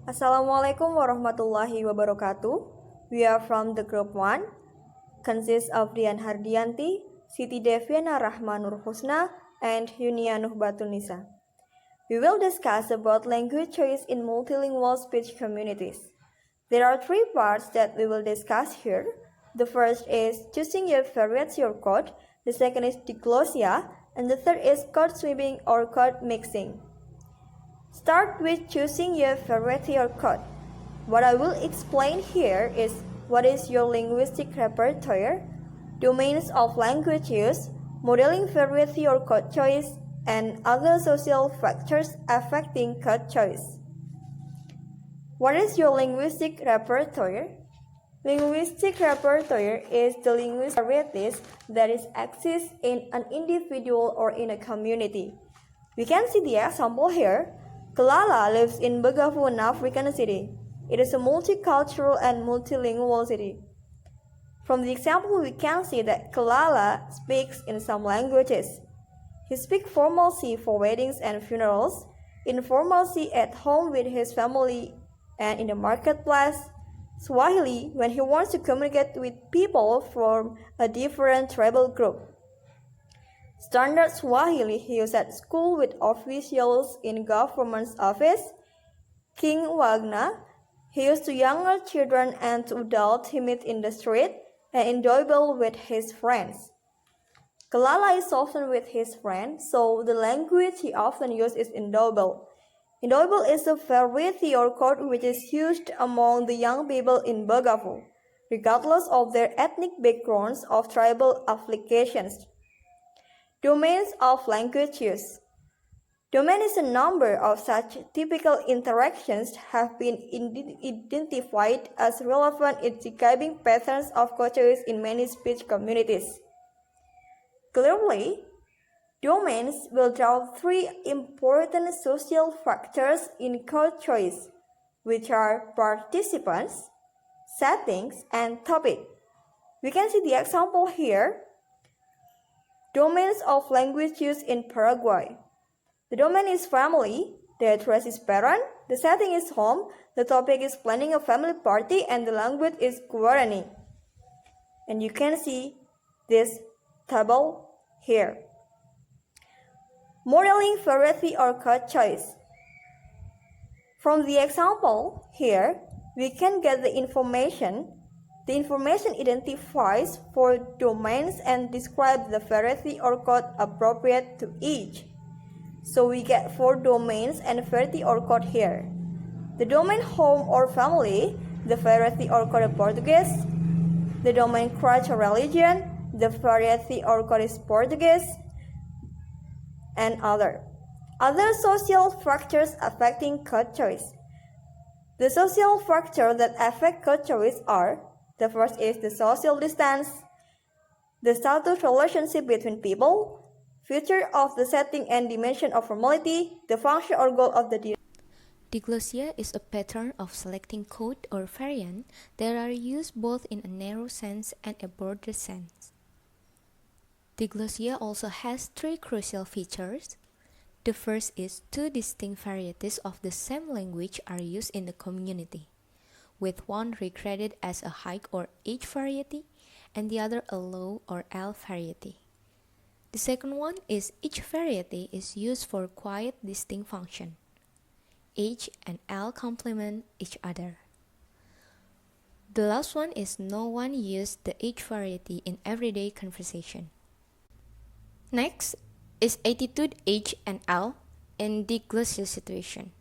Assalamualaikum warahmatullahi wabarakatuh. We are from the group 1, consists of Dian Hardiyanti, Siti, Deviana, Rahma, Nurhusna, and Yunia Nuhbatunnisa. We will discuss about language choice in multilingual speech communities. There are 3 parts that we will discuss here. The first is choosing your favorite your code, the second is diglosia, and the third is code sweeping or code mixing. Start with choosing your favorite or code. What I will explain here is what is your linguistic repertoire, domains of language use, modeling variety or code choice, and other social factors affecting code choice. What is your linguistic repertoire? Linguistic repertoire is the linguistic varieties that is exists in an individual or in a community. We can see the example here. Kelala lives in Begavu, an African city. It is a multicultural and multilingual city. From the example, we can see that Kelala speaks in some languages. He speaks formal C for weddings and funerals, informal C at home with his family and in the marketplace, Swahili when he wants to communicate with people from a different tribal group. Standard Swahili he used at school with officials in government's office. King Wagner he used to younger children and to adults he met in the street and enjoyable with his friends. Kelala is often with his friends, so the language he often uses is enjoyable. Enjoyable is a variety or code which is used among the young people in Begavu, regardless of their ethnic backgrounds or tribal affiliations. Domains of language use. Domain is a number of such typical interactions have been identified as relevant in describing patterns of code choice in many speech communities. Clearly, domains will draw 3 important social factors in code choice, which are participants, settings, and topic. We can see the example here. Domains of language use in Paraguay. The domain is family, the address is parent, the setting is home, the topic is planning a family party, and the language is Guarani. And you can see this table here. Modeling variety or code choice. From the example here, we can get the information. The information identifies 4 domains and describes the variety or code appropriate to each. So we get 4 domains and variety or code here. The domain home or family, the variety or code is Portuguese. The domain crutch or religion, the variety or code is Portuguese, and other. Other social factors affecting code choice. The social factors that affect code choice are: the first is the social distance, the status relationship between people, feature of the setting and dimension of formality, the function or goal of the Diglosia is a pattern of selecting code or variant that are used both in a narrow sense and a broader sense. Diglosia also has 3 crucial features. The first is 2 distinct varieties of the same language are used in the community, with one regarded as a high or H variety and the other a low or L variety. The second one is each variety is used for quite distinct function. H and L complement each other. The last one is no one uses the H variety in everyday conversation. Next is attitude H and L in diglosia situation.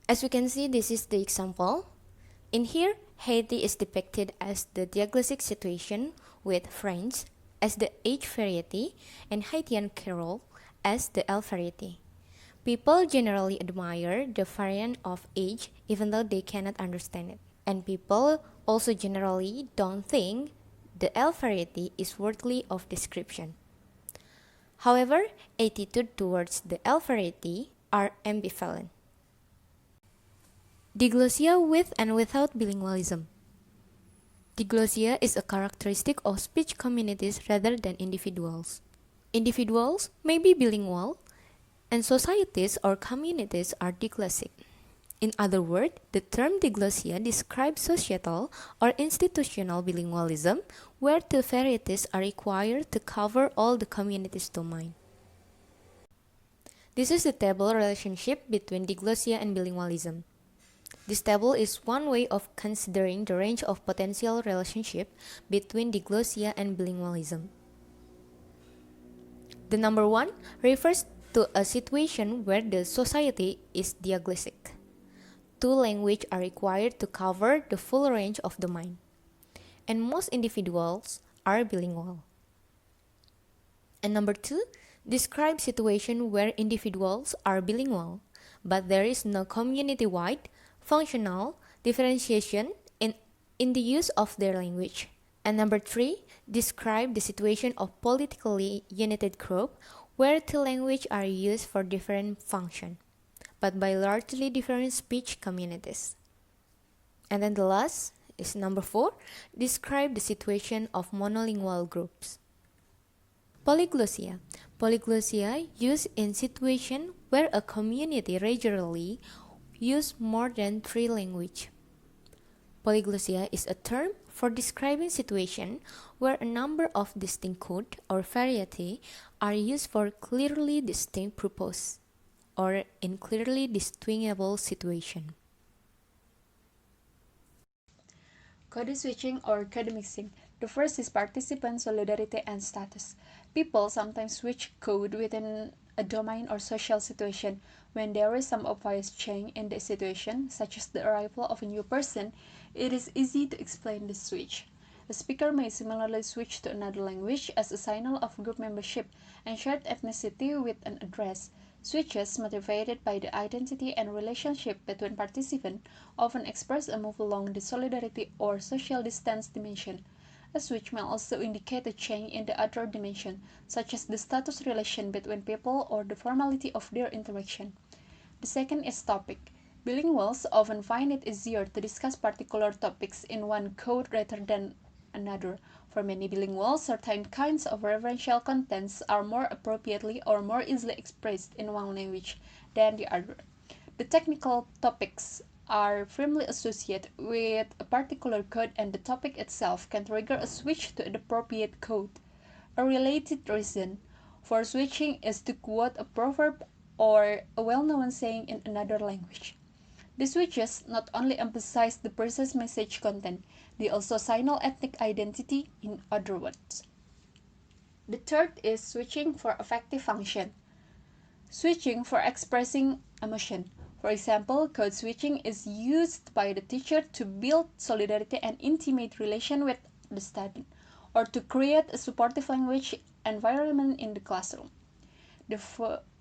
As we can see, this is the example. In here, Haiti is depicted as the diaglossic situation with French as the H variety and Haitian Creole as the L variety. People generally admire the variant of H even though they cannot understand it. And people also generally don't think the L variety is worthy of description. However, attitude towards the L variety are ambivalent. Diglosia with and without bilingualism. Diglosia is a characteristic of speech communities rather than individuals. Individuals may be bilingual, and societies or communities are diglossic. In other words, the term diglossia describes societal or institutional bilingualism, where two varieties are required to cover all the community's domain. This is the table relationship between diglossia and bilingualism. This table is one way of considering the range of potential relationship between diglossia and bilingualism. The number 1 refers to a situation where the society is diaglossic. Two languages are required to cover the full range of domain, and most individuals are bilingual. And number 2 describes situation where individuals are bilingual, but there is no community-wide functional differentiation in the use of their language. And number 3 describe the situation of politically united group where two languages are used for different function, but by largely different speech communities. And then the last is number 4, describe the situation of monolingual groups. Polyglossia. Polyglossia used in situation where a community regularly use more than 3 languages. Polyglossia is a term for describing situation where a number of distinct code or variety are used for clearly distinct purpose or in clearly distinguishable situation. Code switching or code mixing. The first is participant solidarity and status. People sometimes switch code within a domain or social situation. When there is some obvious change in the situation, such as the arrival of a new person, it is easy to explain the switch. The speaker may similarly switch to another language as a signal of group membership and shared ethnicity with an address. Switches motivated by the identity and relationship between participants often express a move along the solidarity or social distance dimension. A switch may also indicate a change in the other dimension, such as the status relation between people or the formality of their interaction. The second is topic. Bilinguals often find it easier to discuss particular topics in one code rather than another. For many bilinguals, certain kinds of referential contents are more appropriately or more easily expressed in one language than the other. The technical topics are firmly associated with a particular code, and the topic itself can trigger a switch to the appropriate code. A related reason for switching is to quote a proverb or a well-known saying in another language. The switches not only emphasize the precise message content, they also signal ethnic identity, in other words. The third is switching for affective function. Switching for expressing emotion. For example, code switching is used by the teacher to build solidarity and intimate relation with the student, or to create a supportive language environment in the classroom. The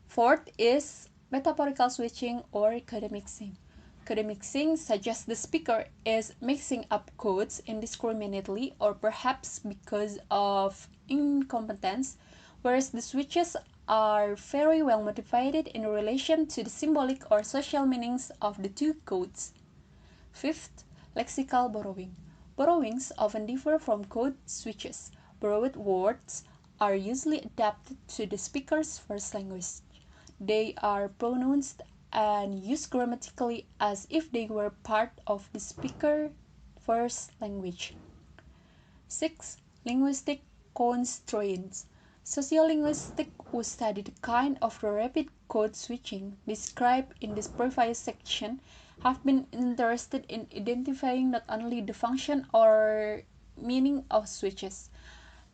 fourth is metaphorical switching or code mixing. Code mixing suggests the speaker is mixing up codes indiscriminately or perhaps because of incompetence, whereas the switches are very well motivated in relation to the symbolic or social meanings of the two codes. Fifth, lexical borrowing. Borrowings often differ from code switches. Borrowed words are usually adapted to the speaker's first language. They are pronounced and used grammatically as if they were part of the speaker's first language. 6. Linguistic constraints. Sociolinguistics who study the kind of rapid code switching described in this previous section have been interested in identifying not only the function or meaning of switches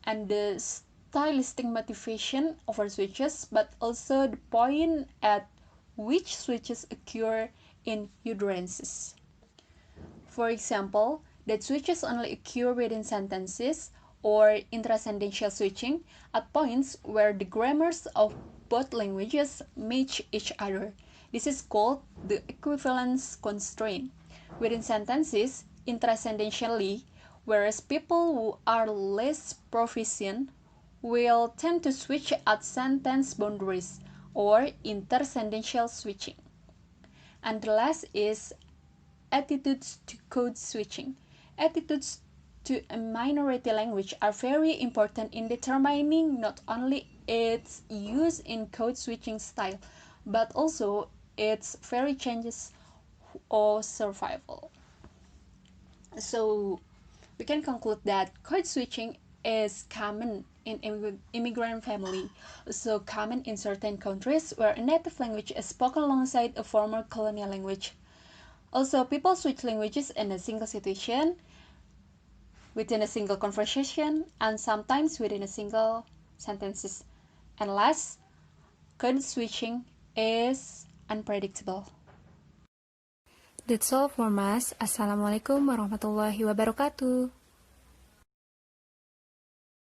and the stylistic motivation of our switches, but also the point at which switches occur in utterances. For example, that switches only occur within sentences, or intrasentential switching at points where the grammars of both languages match each other. This is called the equivalence constraint. Within sentences, intrasententially, whereas people who are less proficient will tend to switch at sentence boundaries, or intersentential switching. And the last is attitudes to code switching. Attitudes to a minority language are very important in determining not only its use in code switching style, but also its very changes or survival. So we can conclude that code switching is common in immigrant family, so common in certain countries where a native language is spoken alongside a former colonial language. Also, people switch languages in a single situation, within a single conversation, and sometimes within a single sentences. And last, code switching is unpredictable. That's all for us. Assalamualaikum warahmatullahi wabarakatuh.